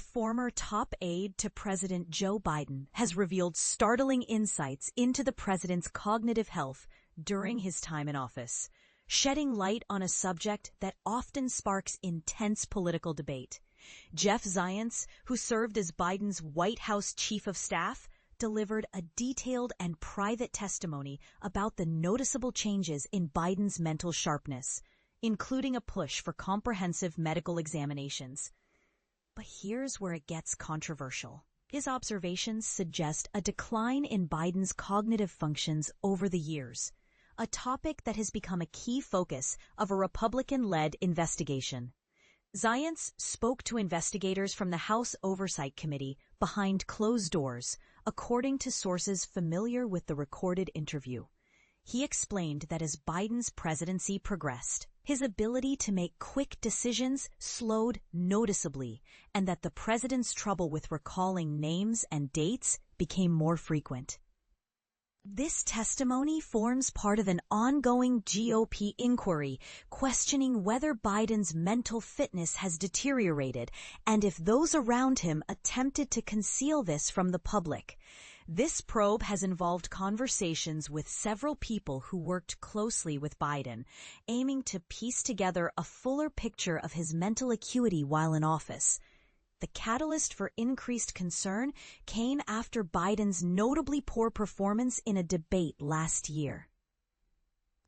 former top aide to President Joe Biden has revealed startling insights into the president's cognitive health during his time in office, shedding light on a subject that often sparks intense political debate. Jeff Zients, who served as Biden's White House chief of staff, delivered a detailed and private testimony about the noticeable changes in Biden's mental sharpness, including a push for comprehensive medical examinations. But here's where it gets controversial. His observations suggest a decline in Biden's cognitive functions over the years, a topic that has become a key focus of a Republican-led investigation. Zients spoke to investigators from the House Oversight Committee behind closed doors, according to sources familiar with the recorded interview. He explained that as Biden's presidency progressed, his ability to make quick decisions slowed noticeably, and that the president's trouble with recalling names and dates became more frequent. This testimony forms part of an ongoing GOP inquiry questioning whether Biden's mental fitness has deteriorated and if those around him attempted to conceal this from the public. This probe has involved conversations with several people who worked closely with Biden, aiming to piece together a fuller picture of his mental acuity while in office. The catalyst for increased concern came after Biden's notably poor performance in a debate last year.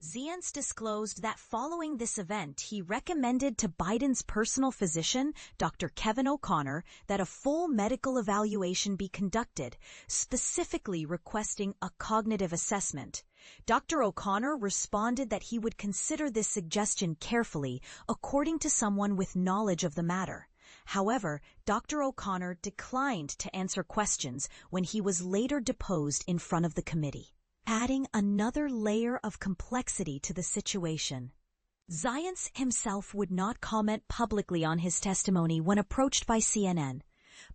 Zients disclosed that following this event, he recommended to Biden's personal physician, Dr. Kevin O'Connor, that a full medical evaluation be conducted, specifically requesting a cognitive assessment. Dr. O'Connor responded that he would consider this suggestion carefully, according to someone with knowledge of the matter. However, Dr. O'Connor declined to answer questions when he was later deposed in front of the committee, adding another layer of complexity to the situation. Zients himself would not comment publicly on his testimony when approached by CNN.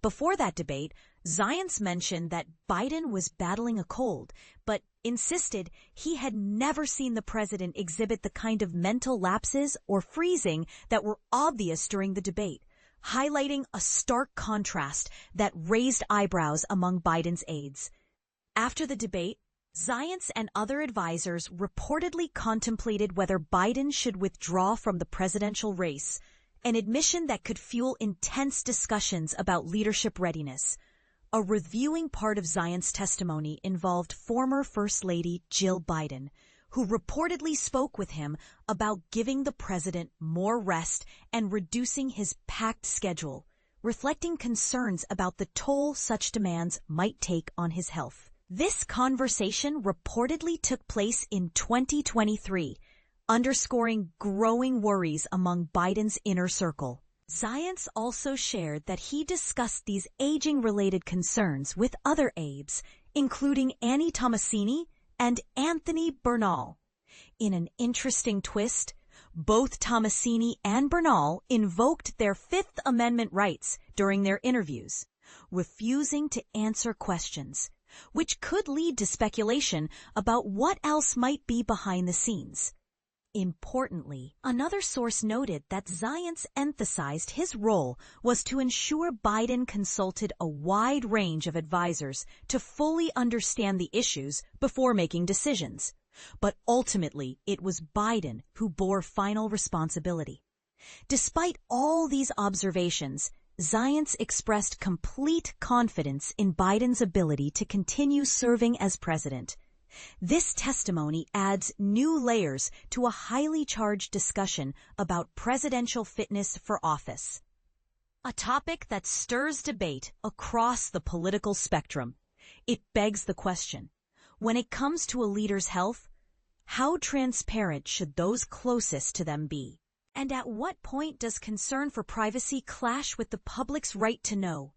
Before that debate, Zients mentioned that Biden was battling a cold, but insisted he had never seen the president exhibit the kind of mental lapses or freezing that were obvious during the debate, highlighting a stark contrast that raised eyebrows among Biden's aides. After the debate, Zients and other advisors reportedly contemplated whether Biden should withdraw from the presidential race, an admission that could fuel intense discussions about leadership readiness. A reviewing part of Zients' testimony involved former First Lady Jill Biden, who reportedly spoke with him about giving the president more rest and reducing his packed schedule, reflecting concerns about the toll such demands might take on his health. This conversation reportedly took place in 2023, underscoring growing worries among Biden's inner circle. Zients also shared that he discussed these aging-related concerns with other aides, including Annie Tomasini and Anthony Bernal. In an interesting twist, both Tomasini and Bernal invoked their Fifth Amendment rights during their interviews, refusing to answer questions, which could lead to speculation about what else might be behind the scenes. Importantly, another source noted that Zients emphasized his role was to ensure Biden consulted a wide range of advisors to fully understand the issues before making decisions. But ultimately, it was Biden who bore final responsibility. Despite all these observations, Zients expressed complete confidence in Biden's ability to continue serving as president. This testimony adds new layers to a highly charged discussion about presidential fitness for office, a topic that stirs debate across the political spectrum. It begs the question, when it comes to a leader's health, how transparent should those closest to them be? And at what point does concern for privacy clash with the public's right to know?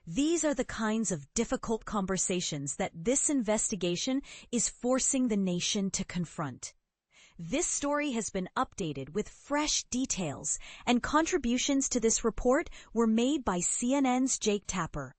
These are the kinds of difficult conversations that this investigation is forcing the nation to confront. This story has been updated with fresh details, and contributions to this report were made by CNN's Jake Tapper.